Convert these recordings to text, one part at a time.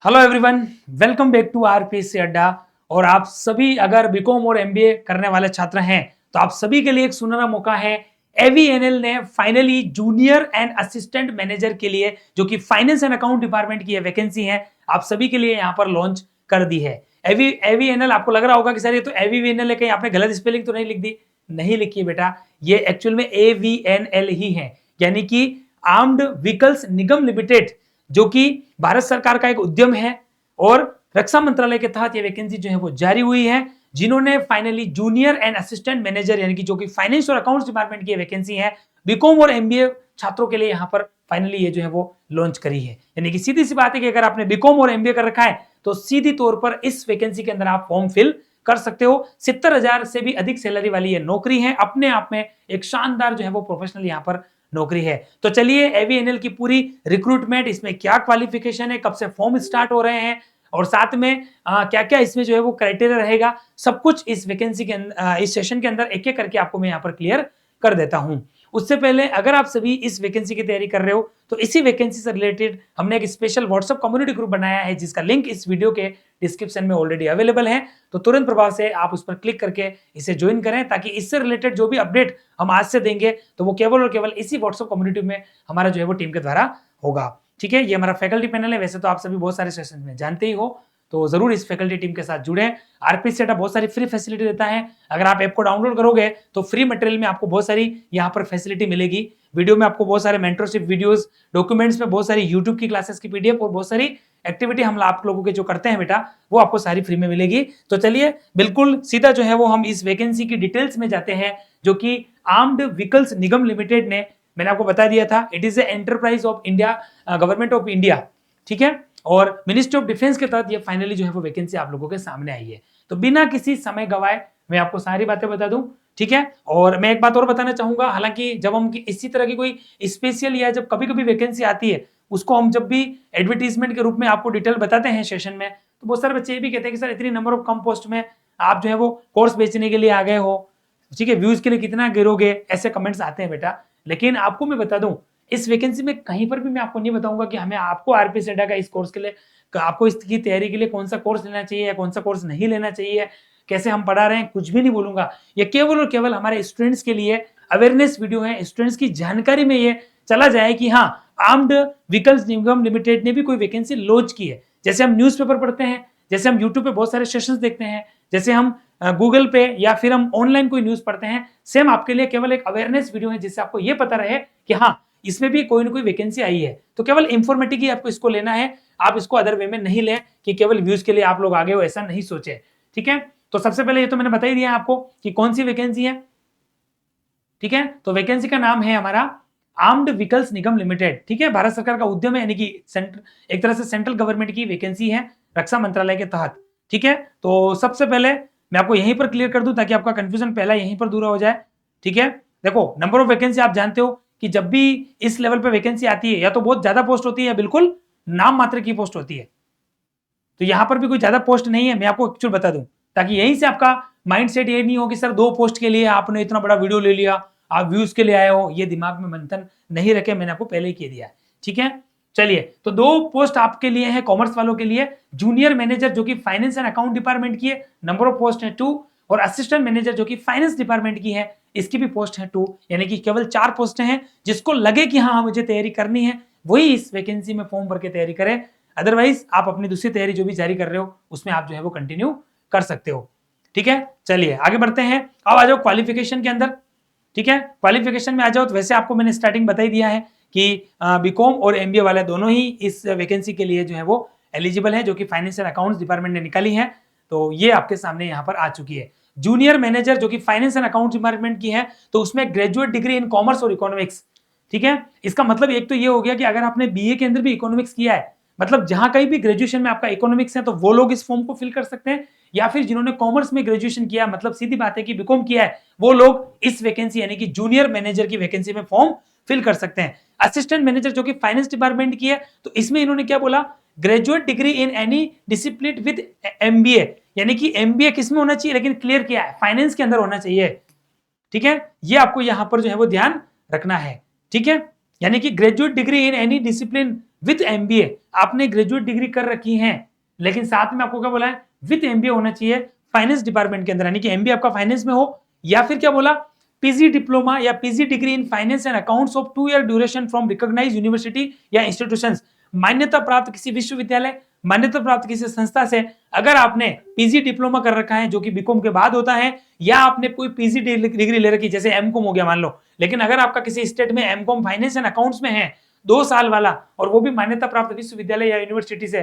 Hello everyone, welcome back to RPSC Adda. और आप सभी अगर बीकॉम और एमबीए करने वाले छात्र हैं तो आप सभी के लिए एक सुनहरा मौका है। एवीएनएल ने finally junior and assistant manager के लिए, जो कि फाइनेंस एंड अकाउंट डिपार्टमेंट की वैकेंसी है, आप सभी के लिए यहाँ पर लॉन्च कर दी है। एवीएनएल आपको लग रहा होगा कि सर ये तो एवीएनएल है, कहीं आपने गलत स्पेलिंग तो नहीं लिख दी? नहीं लिखी बेटा, ये एक्चुअल में एवीएनएल ही है, यानी कि आर्म्ड व्हीकल्स निगम लिमिटेड, जो कि भारत सरकार का एक उद्यम है और रक्षा मंत्रालय के तहत ये वैकेंसी जो है वो जारी हुई है। जिन्होंने finally junior and assistant manager, यानी कि जो कि फाइनेंस और अकाउंट्स डिपार्टमेंट की वैकेंसी है, बीकॉम और एमबीए छात्रों के लिए यहाँ पर फाइनली ये जो है वो लॉन्च करी है। यानी कि सीधी सी बात है कि अगर आपने बीकॉम और एमबीए कर रखा है तो सीधी तौर पर इस वैकेंसी के अंदर आप फॉर्म फिल कर सकते हो। 70,000 से भी अधिक सैलरी वाली ये नौकरी है, अपने आप में एक शानदार जो है वो प्रोफेशनल यहाँ पर नौकरी है। तो चलिए एवीएनएल की पूरी रिक्रूटमेंट, इसमें क्या क्वालिफिकेशन है, कब से फॉर्म स्टार्ट हो रहे हैं और साथ में क्या क्या इसमें जो है वो क्राइटेरिया रहेगा, सब कुछ इस वैकेंसी के इस सेशन के अंदर एक एक करके आपको मैं यहाँ पर क्लियर कर देता हूं। उससे पहले अगर आप सभी इस वैकेंसी की तैयारी कर रहे हो तो इसी वैकेंसी से रिलेटेड हमने एक स्पेशल व्हाट्सएप कम्युनिटी ग्रुप बनाया है, जिसका लिंक इस वीडियो के डिस्क्रिप्शन में ऑलरेडी अवेलेबल है। तो तुरंत प्रभाव से आप उस पर क्लिक करके इसे ज्वाइन करें, ताकि इससे रिलेटेड जो भी अपडेट हम आज से देंगे तो वो केवल और केवल इसी व्हाट्सएप कम्युनिटी में हमारा जो है वो टीम के द्वारा होगा। ठीक है, ये हमारा फैकल्टी पैनल है। वैसे तो आप सभी बहुत सारे सेशन में जानते ही हो, तो जरूर इस फैकल्टी टीम के साथ जुड़े। आरपीएससी अड्डा बहुत सारी फ्री फैसिलिटी देता है। अगर आप ऐप को डाउनलोड करोगे तो फ्री मटेरियल में आपको बहुत सारी यहाँ पर फैसिलिटी मिलेगी। वीडियो में आपको बहुत सारे मेंटरशिप वीडियोस, डॉक्यूमेंट्स में बहुत सारी यूट्यूब की क्लासेस की पीडीएफ और बहुत सारी एक्टिविटी हम आप लोगों के जो करते हैं बेटा, वो आपको सारी फ्री में मिलेगी। तो चलिए बिल्कुल सीधा जो है वो हम इस वैकेंसी की डिटेल्स में जाते हैं, जो कि आर्म्ड व्हीकल्स निगम लिमिटेड ने, मैंने आपको बता दिया था, it is a enterprise of India, government of India. ठीक है, और मिनिस्ट्री ऑफ डिफेंस के तहत ये फाइनली जो है वो वैकेंसी आप लोगों के सामने आई है। तो बिना किसी समय गवाए मैं आपको सारी बातें बता दूं। ठीक है, और मैं एक बात और बताना चाहूंगा, हालांकि जब हम इसी तरह की कोई स्पेशल या जब कभी कभी वैकेंसी आती है, उसको हम जब भी एडवर्टीजमेंट के रूप में आपको डिटेल बताते हैं सेशन में, तो बहुत सारे बच्चे ये भी कहते हैं कि सर इतनी नंबर ऑफ कम पोस्ट में आप जो है वो कोर्स बेचने के लिए आ गए हो, ठीक है, व्यूज के लिए कितना गिरोगे, ऐसे कमेंट्स आते हैं बेटा। लेकिन आपको मैं बता दूं, इस वैकेंसी में कहीं पर भी मैं आपको नहीं बताऊंगा कि हमें आपको आरपीएससी अड्डा का इस कोर्स के लिए, आपको इसकी तैयारी के लिए कौन सा कोर्स लेना चाहिए या कौन सा कोर्स नहीं लेना चाहिए, कैसे हम पढ़ा रहे हैं, कुछ भी नहीं बोलूंगा। ये केवल और केवल हमारे स्टूडेंट्स के लिए अवेयरनेस वीडियो है, स्टूडेंट्स की जानकारी में ये चला जाए कि हाँ, आर्म्ड व्हीकल्स निगम लिमिटेड ने भी कोई वैकेंसी लॉन्च की है। जैसे हम न्यूज़पेपर पढ़ते हैं, जैसे हम यूट्यूब पे बहुत सारे सेशंस देखते हैं, जैसे हम गूगल पे या फिर हम ऑनलाइन कोई न्यूज पढ़ते हैं, सेम आपके लिए केवल एक अवेयरनेस वीडियो है, जिससे आपको ये पता रहे कि हाँ, इसमें भी कोई ना कोई वैकेंसी आई है। तो केवल इंफॉर्मेटिव ही आपको इसको लेना है, आप इसको अदर वे में नहीं लें कि केवल व्यूज के लिए आप लोग आगे हो, ऐसा नहीं सोचे। ठीक है, तो सबसे पहले ये तो मैंने बता ही दिया आपको कि कौन सी वैकेंसी है। ठीक है, तो वैकेंसी का नाम है हमारा आर्म्ड व्हीकल्स निगम लिमिटेड। ठीक है, भारत सरकार का उद्यम है, यानी कि एक तरह से सेंट्रल गवर्नमेंट की वैकेंसी है, रक्षा मंत्रालय के तहत। ठीक है, तो सबसे पहले मैं आपको यहीं पर क्लियर कर दूं ताकि आपका कंफ्यूजन पहला यहीं पर दूर हो जाए। ठीक है, देखो नंबर ऑफ वैकेंसी आप जानते हो कि जब भी इस लेवल पे वैकेंसी आती है, या तो बहुत ज्यादा पोस्ट होती है या बिल्कुल नाम मात्र की पोस्ट होती है। तो यहां पर भी कोई ज्यादा पोस्ट नहीं है, मैं आपको एक्चुअल बता दूं, ताकि यहीं से आपका माइंडसेट ये नहीं हो कि सर 2 पोस्ट के लिए आपने इतना बड़ा वीडियो ले लिया, आप व्यूज के लिए आए हो, ये दिमाग में मंथन नहीं रखे, मैंने आपको पहले ही कह दिया है। ठीक है, चलिए, तो 2 पोस्ट आपके लिए है, कॉमर्स वालों के लिए, जूनियर मैनेजर जो कि फाइनेंस एंड अकाउंट डिपार्टमेंट की है, नंबर ऑफ पोस्ट है 2, और असिस्टेंट मैनेजर जो कि फाइनेंस डिपार्टमेंट की है, इसकी भी पोस्ट है 2, यानी कि केवल 4 पोस्ट हैं। जिसको लगे कि हाँ मुझे तैयारी करनी है, वही इस वैकेंसी में फॉर्म भर के तैयारी करें, अदरवाइज आप अपनी दूसरी तैयारी जो भी जारी कर रहे हो उसमें आप जो है वो कंटिन्यू कर सकते हो। ठीक है, चलिए आगे बढ़ते हैं। अब आ जाओ क्वालिफिकेशन के अंदर। ठीक है, क्वालिफिकेशन में आ जाओ तो वैसे आपको मैंने स्टार्टिंग बता ही दिया है कि बीकॉम और एमबीए वाले दोनों ही इस वैकेंसी के लिए जो है वो एलिजिबल है, जो कि फाइनेंस एंड अकाउंट्स डिपार्टमेंट ने निकाली है। तो ये आपके सामने यहाँ पर आ चुकी है। जूनियर मैनेजर जो कि फाइनेंस एंड अकाउंट्स डिपार्टमेंट की है, तो उसमें ग्रेजुएट डिग्री इन कॉमर्स और इकोनॉमिक्स। ठीक है, इसका मतलब एक तो ये हो गया कि अगर आपने बीए के अंदर भी इकोनॉमिक्स किया है, मतलब जहां कहीं भी ग्रेजुएशन में आपका इकोनॉमिक्स है, तो वो लोग इस फॉर्म को फिल कर सकते हैं, या फिर जिन्होंने कॉमर्स में ग्रेजुएशन किया, मतलब सीधी बात है कि बीकॉम किया है, वो लोग इस वैकेंसी यानी कि जूनियर मैनेजर की वैकेंसी में फॉर्म फिल कर सकते हैं। असिस्टेंट मैनेजर जो कि फाइनेंस डिपार्टमेंट की है, तो इसमें इन्होंने क्या बोला, graduate degree in any discipline with MBA, यानी कि एमबीए किस में होना चाहिए, लेकिन क्लियर किया है फाइनेंस के अंदर होना चाहिए। ठीक है, ये आपको यहां पर जो है वो ध्यान रखना है। ठीक है, यानी कि graduate degree in any discipline with MBA, आपने ग्रेजुएट डिग्री कर रखी है, लेकिन साथ में आपको क्या बोला है, विद एमबीए होना चाहिए फाइनेंस डिपार्टमेंट के अंदर, यानी कि एमबीए आपका फाइनेंस में हो, या फिर क्या बोला, पीजी डिप्लोमा या PG degree in finance and accounts of 2 year duration from recognised university या इंस्टीट्यूशंस, मान्यता प्राप्त किसी विश्वविद्यालय, मान्यता प्राप्त किसी संस्था से अगर आपने पीजी डिप्लोमा कर रखा है जो कि बीकॉम के बाद होता है, या आपने कोई पीजी डिग्री ले रखी जैसे एमकॉम हो गया मान लो, लेकिन अगर आपका किसी स्टेट में एमकॉम फाइनेंस एंड अकाउंट्स में है 2 साल वाला और वो भी मान्यता प्राप्त विश्वविद्यालय या यूनिवर्सिटी से,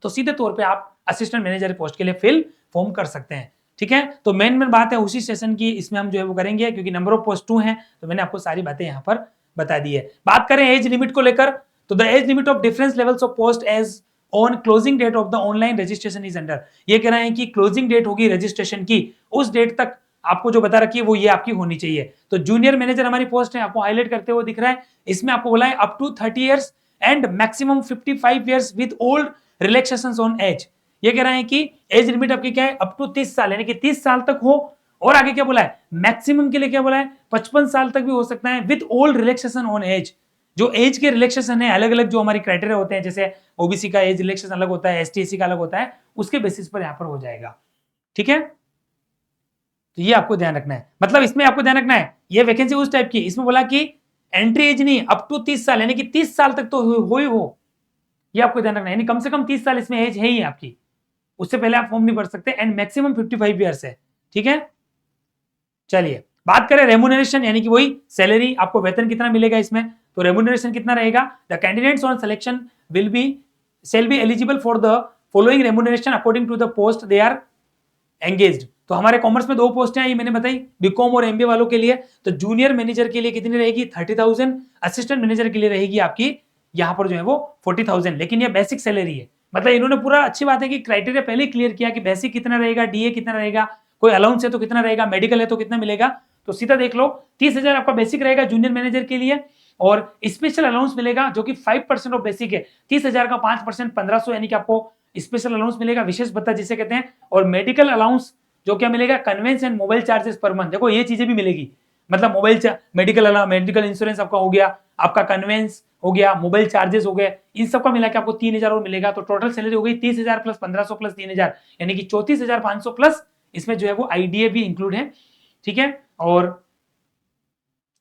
तो सीधे तौर पे आप असिस्टेंट मैनेजर पोस्ट के लिए फिल फॉर्म कर सकते हैं। ठीक है, तो मेन बात है उसी सेशन की, इसमें हम जो है वो करेंगे क्योंकि नंबर ऑफ पोस्ट 2 हैं, तो मैंने आपको सारी बातें यहाँ पर बता दी है। बात करें एज लिमिट को लेकर, तो the age limit of difference levels of post age on closing date of the online registration is under, ये कह रहे हैं कि क्लोजिंग डेट होगी रजिस्ट्रेशन की, उस डेट तक आपको जो बता रखी है वो ये आपकी होनी चाहिए। तो जूनियर मैनेजर हमारी पोस्ट है, आपको हाईलाइट करते हुए दिख रहा है, इसमें आपको बोला है up to 30 years and maximum 55 years with old relaxations on age, ये कह रहे हैं कि एज लिमिट आपकी क्या है, अप टू 30 साल, यानी कि 30 साल तक हो, और आगे क्या बोला है, मैक्सिमम के लिए क्या बोला है 55 साल तक भी हो सकता है with old relaxation on age, जो एज के रिलैक्सेशन है अलग अलग जो हमारी क्राइटेरिया होते हैं, जैसे ओबीसी का एज रिलैक्सेशन अलग होता है, एसटी एससी का अलग होता है, उसके बेसिस पर यहां पर हो जाएगा। ठीक है, तो ये आपको ध्यान रखना है, मतलब इसमें आपको ध्यान रखना है ये वैकेंसी उस टाइप की, इसमें बोला कि एंट्री एज नहीं, अप टू 30 साल, यानी कि 30 साल तक तो हो ही हो, ये आपको ध्यान रखना है, यानी कम से कम 30 साल इसमें एज है ही आपकी, उससे पहले आप फॉर्म नहीं भर सकते, एंड मैक्सिमम 55 इयर्स है। ठीक है, चलिए बात करें रेम्यूनरेशन, यानी कि वही सैलरी, आपको वेतन कितना मिलेगा इसमें, तो रेम्यूनरेशन कितना रहेगा, the candidates on selection will B shall be eligible for the following remuneration according to the post they are engaged। तो हमारे कॉमर्स में 2 पोस्ट हैं, ये मैंने बताई बीकॉम और एमबीए वालों के लिए, तो जूनियर मैनेजर के लिए कितनी रहेगी 30,000, असिस्टेंट मैनेजर के लिए रहेगी आपकी यहाँ पर जो है वो 40,000, लेकिन ये बेसिक सैलरी है, मतलब इन्होंने पूरा, अच्छी बात है कि क्राइटेरिया पहले क्लियर किया कि बेसिक कितना रहेगा, डीए कितना रहेगा, कोई अलाउंस है तो कितना रहेगा, मेडिकल है तो कितना मिलेगा, तो सीधा देख लो 30,000 आपका बेसिक रहेगा जूनियर मैनेजर के लिए, और स्पेशल अलाउंस मिलेगा जो कि 5% ऑफ बेसिक है, 30,000 का 5% 1500, यानी कि आपको स्पेशल अलाउंस मिलेगा, विशेष भत्ता जिसे कहते हैं, और मेडिकल अलाउंस जो क्या मिलेगा, conveyance and mobile charges per month, देखो ये चीजें भी मिलेगी, मतलब मोबाइल मेडिकल इंश्योरेंस आपका हो गया, आपका कन्वेंस हो गया, मोबाइल चार्जेस हो गए, इन सब का मिला के आपको 3,000 और मिलेगा, तो टोटल सैलरी हो गई 30,000 प्लस 1500 प्लस 3,000, यानी कि 34,500 प्लस इसमें जो है वो आईडीए भी इंक्लूड है। ठीक है, और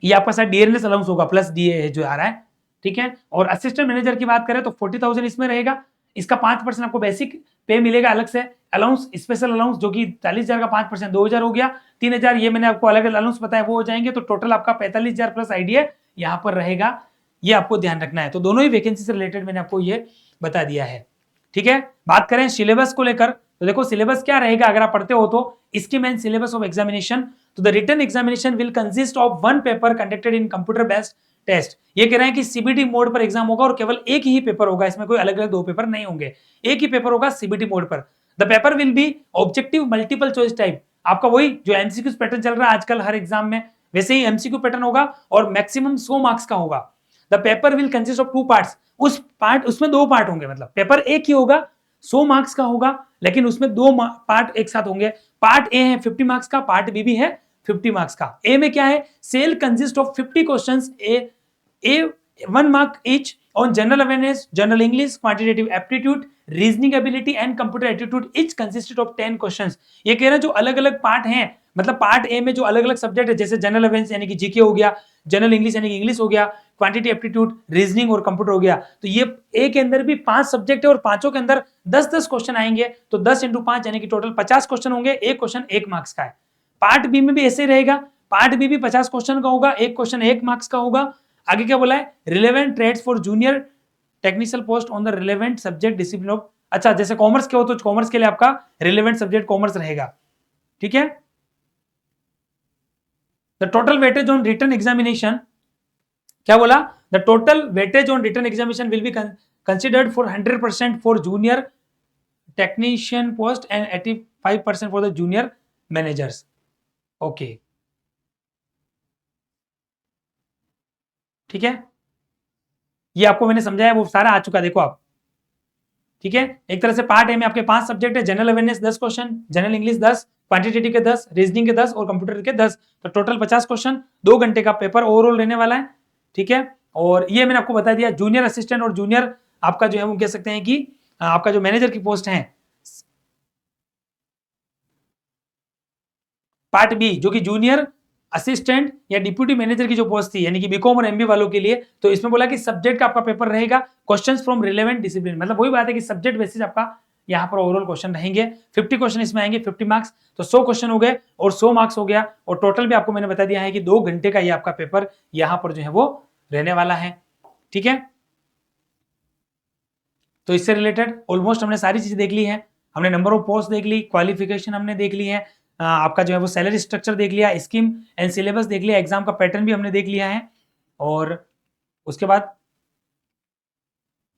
ये आपका शायद डीएनएस अलाउंस होगा प्लस डीए जो आ रहा है। ठीक है, और असिस्टेंट मैनेजर की बात करें तो 40,000 इसमें रहेगा, इसका 5% आपको बेसिक पे मिलेगा अलग से, अलाउंस स्पेशल अलाउंस जो कि 40,000 का 5% 2,000 हो गया, 3,000 ये मैंने आपको अलग अलग अलाउंस बताया वो हो जाएंगे, तो टोटल आपका 45,000 प्लस आईडीए यहाँ पर रहेगा, ये आपको ध्यान रखना है। तो दोनों ही वैकेंसी से रिलेटेड मैंने आपको ये बता दिया है। ठीक है, बात करें सिलेबस को लेकर, तो देखो सिलेबस क्या रहेगा अगर आप पढ़ते हो तो, इसकी मेन सिलेबस ऑफ एग्जामिनेशन, तो the written examination will consist of 1 paper conducted in computer based test, ये कह रहे हैं कि सीबीटी मोड पर एग्जाम होगा और केवल एक ही पेपर होगा, इसमें कोई अलग अलग 2 पेपर नहीं होंगे, एक ही पेपर होगा सीबीटी मोड पर। The paper will be objective multiple choice type, आपका वही जो एमसीक्यू पैटर्न चल रहा है आजकल हर एग्जाम में, वैसे ही एमसीक्यू पैटर्न होगा और मैक्सिमम 100 मार्क्स का होगा। The paper will consist of 2 parts, उसमें 2 पार्ट होंगे, मतलब पेपर एक ही होगा 100 मार्क्स का होगा, लेकिन उसमें 2 पार्ट एक साथ होंगे, पार्ट ए है 50 मार्क्स का, पार्ट बी भी है 50 मार्क्स का। ए में क्या है, shall consist of 50 questions, a 1 mark each on general awareness, general English, quantitative aptitude, reasoning ability and computer aptitude, each consisted of 10 questions. ये कह रहे हैं जो अलग अलग पार्ट हैं, मतलब पार्ट ए में जो अलग अलग सब्जेक्ट है, जैसे जनरल अवेयरनेस यानी कि जीके हो गया, जनरल इंग्लिश यानी कि इंग्लिश हो गया, क्वांटिटी एप्टीट्यूड, रीजनिंग और कंप्यूटर हो गया, तो ये ए के अंदर भी 5 सब्जेक्ट है और पांचों के अंदर 10-10 क्वेश्चन आएंगे, तो 10 × 5 यानी कि टोटल 50 क्वेश्चन होंगे, एक क्वेश्चन 1 मार्क्स का है। पार्ट बी में भी ऐसे रहेगा, पार्ट बी भी 50 क्वेश्चन का होगा, एक क्वेश्चन 1 मार्क्स का होगा। आगे क्या बोला है, relevant trades for junior technical post on the relevant subject discipline of, अच्छा जैसे कॉमर्स के हो तो कॉमर्स के लिए आपका रिलेवेंट सब्जेक्ट कॉमर्स रहेगा। ठीक है, the total weightage on written examination, क्या बोला, the total weightage on written examination will be considered for 100% for junior technician post and 85% for the junior managers. Okay, ठीक है, ये आपको मैंने समझाया वो सारा आ चुका, देखो आप। ठीक है, एक तरह से पार्ट ए में आपके 5 सब्जेक्ट है, general awareness 10 question, general English 10, quantitative के 10, रीजनिंग के 10 और कंप्यूटर के 10, तो टोटल 50 क्वेश्चन, 2 घंटे का पेपर ओवरऑल रहने वाला है। ठीक है, और ये मैंने आपको बता दिया जूनियर असिस्टेंट और जूनियर आपका जो है वो कह सकते हैं कि आपका जो मैनेजर की पोस्ट है पार्ट बी जो कि जूनियर असिस्टेंट या डिप्यूटी मैनेजर की जो पोस्ट थी यानी कि बीकॉम और एमबी वालों के लिए, तो इसमें बोला कि सब्जेक्ट का आपका पेपर रहेगा क्वेश्चंस फ्रॉम रिलेवेंट डिसिप्लिन, मतलब वही बात है कि सब्जेक्ट बेसिस आपका यहाँ पर ओवरऑल क्वेश्चन रहेंगे। 50 क्वेश्चन इसमें आएंगे, 50 मार्क्स, तो 100 क्वेश्चन हो गए और 100 मार्क्स हो गया। और टोटल भी आपको मैंने बता दिया है कि 2 घंटे का ये आपका पेपर यहाँ पर जो है वो रहने वाला है। ठीक है, तो इससे रिलेटेड ऑलमोस्ट हमने सारी चीजें देख ली है। हमने नंबर ऑफ पोस्ट देख ली, क्वालिफिकेशन हमने देख ली है, आपका जो है वो सैलरी स्ट्रक्चर देख लिया, स्कीम एंड सिलेबस देख लिया, एग्जाम का पैटर्न भी हमने देख लिया है। और उसके बाद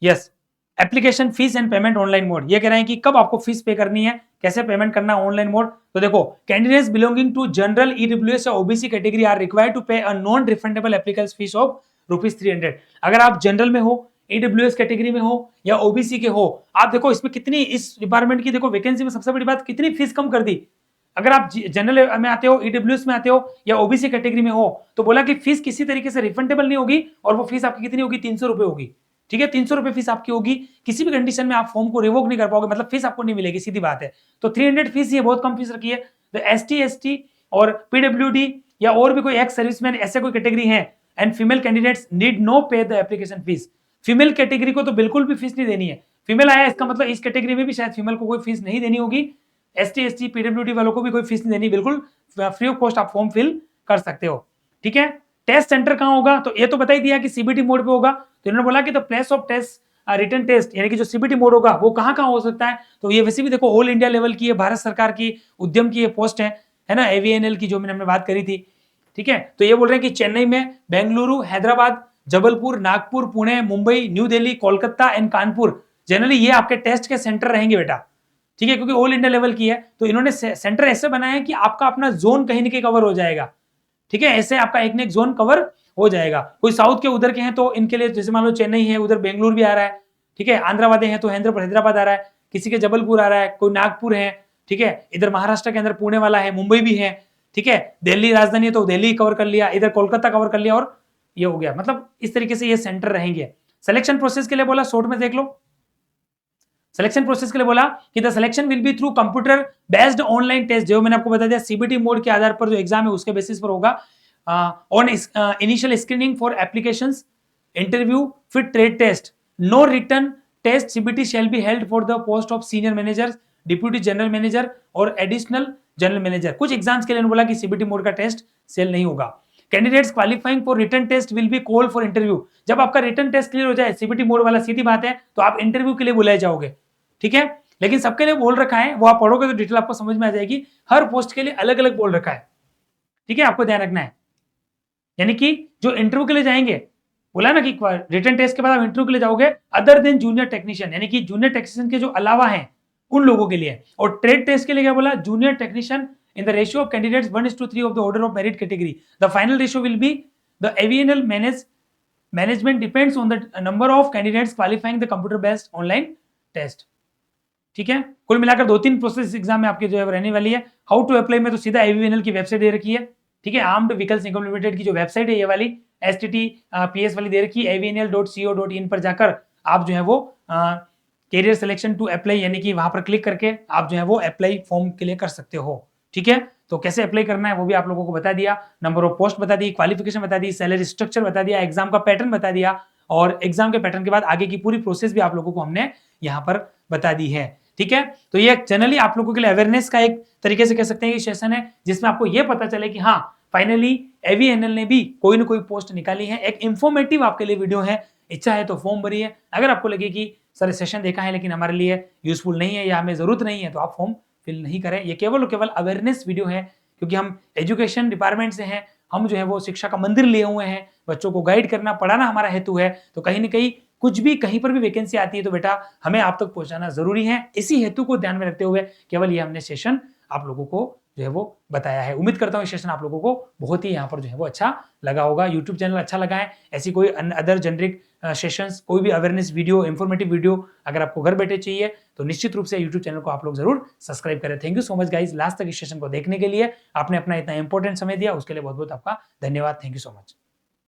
yes, application fees and payment online mode, ये कह रहे हैं कि कब आपको फीस पे करनी है, कैसे पेमेंट करना है ऑनलाइन मोड। तो देखो, candidates belonging to general, EWS या OBC category are required to pay a non refundable application fee of ₹300। अगर आप जनरल में हो, ईडब्ल्यूएस कैटेगरी में हो या ओबीसी के हो, आप देखो इसमें कितनी, इस डिपार्टमेंट की देखो वैकेंसी में सबसे बड़ी बात कितनी फीस कम कर दी। अगर आप जनरल में आते हो, ईडब्ल्यूएस में आते हो या ओबीसी कैटेगरी में हो, तो बोला कि फीस किसी तरीके से रिफंडेबल नहीं होगी और वो फीस आपकी कितनी होगी, 300 रुपए होगी। ठीक है, 300 रुपए फीस आपकी होगी, किसी भी कंडीशन में आप फॉर्म को रिवोक नहीं कर पाओगे, मतलब फीस आपको नहीं मिलेगी, सीधी बात है। तो 300 फीस, ये बहुत कम फीस रखी है। तो एसटी और पीडब्ल्यूडी या और भी कोई एक्स सर्विसमैन ऐसे कोई कैटेगरी है and female candidates need no pay the application fee. Female category को तो बिल्कुल भी फीस नहीं देनी है। फीमेल आया इसका मतलब इस कैटेगरी में भी शायद फीमेल को कोई फीस नहीं देनी होगी। एसटी पीडब्ल्यूडी वालों को भी कोई फीस नहीं देनी, बिल्कुल फ्री ऑफ कॉस्ट आप फॉर्म फिल कर सकते हो। ठीक है, टेस्ट सेंटर कहां होगा, तो ये तो बता ही दिया कि सीबीटी मोड पे होगा। तो इन्होंने बोला कि the place of test written test यानी कि जो सीबीटी मोड होगा वो कहां कहां हो सकता है। तो ये वैसे भी देखो ऑल इंडिया लेवल की है, भारत सरकार की उद्यम की ये पोस्ट है ना, एवीएनएल की जो हमने बात करी थी। ठीक है, तो ये बोल रहे हैं कि चेन्नई में, Bengaluru, Hyderabad, Jabalpur, Nagpur, Pune, Mumbai, new Delhi, Kolkata and Kanpur, generally ये आपके टेस्ट के सेंटर रहेंगे बेटा। ठीक है, क्योंकि ऑल इंडिया लेवल की है तो इन्होंने सेंटर ऐसे बनाया है कि आपका अपना जोन कहीं ना कहीं कवर हो जाएगा। ठीक है, ऐसे आपका एक न एक जोन कवर हो जाएगा। कोई साउथ के उधर के हैं तो इनके लिए जैसे मान लो चेन्नई है, उधर बेंगलुरु भी आ रहा है। ठीक है, आंध्र वाले हैं तो हैदराबाद आ रहा है, किसी के जबलपुर आ रहा है, कोई नागपुर है। ठीक है, इधर महाराष्ट्र के अंदर पुणे वाला है, मुंबई भी है। ठीक है, दिल्ली राजधानी है तो दिल्ली कवर कर लिया, इधर कोलकाता कवर कर लिया और ये हो गया। मतलब इस तरीके से ये सेंटर रहेंगे। सिलेक्शन प्रोसेस के लिए बोला, शॉर्ट में देख लो। सिलेक्शन प्रोसेस के लिए बोला कि the selection will be through computer based online test, जो मैंने आपको बता दिया सीबीटी मोड के आधार पर जो एग्जाम है उसके बेसिस पर होगा। On initial screening for applications, interview, फिर trade test, no written test CBT shall be held for the post of senior manager, deputy general manager और एडिशनल जनरल मैनेजर। कुछ एग्जाम्स के लिए बोला कि सीबीटी मोड का टेस्ट सेल नहीं होगा। Candidates qualifying for written test will be call for interview. जब आपका रिटर्न टेस्ट क्लियर हो जाए, सीबीटी मोड वाला, सीधी बात है, तो आप इंटरव्यू के लिए बुलाए जाओगे। ठीक है, लेकिन सबके लिए बोल रखा है, वो आप पढ़ोगे तो डिटेल आपको समझ में आ जाएगी, हर पोस्ट के लिए अलग अलग बोल रखा है। ठीक है, आपको ध्यान रखना है। यानी कि जो इंटरव्यू के लिए जाएंगे, बोला ना कि रिटर्न टेस्ट के बाद आप इंटरव्यू के लिए जाओगे, अदर देन जूनियर टेक्नीशियन, यानी कि जूनियर टेक्नीशियन के जो अलावा है उन लोगों के लिए। और ट्रेड टेस्ट के लिए क्या बोला, junior technician in the ratio of candidates 1:3 of the order of merit category. The final ratio will be the AVNL management depends on the number of candidates qualifying the computer based online test. ठीक है, कुल मिलाकर 2-3 process exam में आपकी जो है रहने वाली है। हाउ टू अप्लाई में तो सीधा एवीएनएल की वेबसाइट दे रखी है। ठीक है, आर्म्ड व्हीकल्स निगम लिमिटेड की जो वेबसाइट है ये वाली, STTPS वाली दे रखी है, avnl.co.in पर जाकर आप जो है वो कैरियर सिलेक्शन टू अप्लाई यानी कि वहां पर क्लिक करके आप जो है वो अप्लाई फॉर्म के लिए कर सकते हो। ठीक है, तो कैसे अप्लाई करना है वो भी आप लोगों को बता दिया, नंबर ऑफ पोस्ट बता दी, क्वालिफिकेशन बता दी, सैलरी स्ट्रक्चर बता दिया, एग्जाम का पैटर्न बता दिया, और एग्जाम के पैटर्न के बाद आगे की पूरी प्रोसेस भी आप लोगों को हमने यहाँ पर बता दी है। ठीक है, तो ये जनरली आप लोगों के लिए अवेयरनेस का एक तरीके से कह सकते हैं कि सेशन है, जिसमें आपको ये पता चले कि हाँ फाइनली एवीएनएल ने भी कोई ना कोई पोस्ट निकाली है। एक इंफॉर्मेटिव आपके लिए वीडियो है, इच्छा है तो फॉर्म भरिए। अगर आपको लगे कि सर सेशन देखा है लेकिन हमारे लिए यूजफुल नहीं है या हमें जरूरत नहीं है, तो आप फॉर्म फिल नहीं करें। ये केवल अवेयरनेस वीडियो है, क्योंकि हम एजुकेशन डिपार्टमेंट से हैं, हम जो है वो शिक्षा का मंदिर लिए हुए हैं, बच्चों को गाइड करना, पढ़ाना हमारा हेतु है। तो कहीं ना कहीं कुछ भी कहीं पर भी वैकेंसी आती है तो बेटा हमें आप तक पहुंचाना जरूरी है। इसी हेतु को ध्यान में रखते हुए केवल ये हमने सेशन आप लोगों को जो है वो बताया है। उम्मीद करता हूँ सेशन आप लोगों को बहुत ही यहाँ पर जो है वो अच्छा लगा होगा। यूट्यूब चैनल अच्छा लगा है, ऐसी कोई अदर जेनरिक सेशंस, कोई भी अवेयरनेस वीडियो, इंफॉर्मेटिव वीडियो अगर आपको घर बैठे चाहिए तो निश्चित रूप से यूट्यूब चैनल को आप लोग जरूर सब्सक्राइब करें। Thank you so much guys, last तक इस सेशन को देखने के लिए, आपने अपना इतना इंपॉर्टेंट समय दिया उसके लिए बहुत बहुत आपका धन्यवाद। Thank you so much.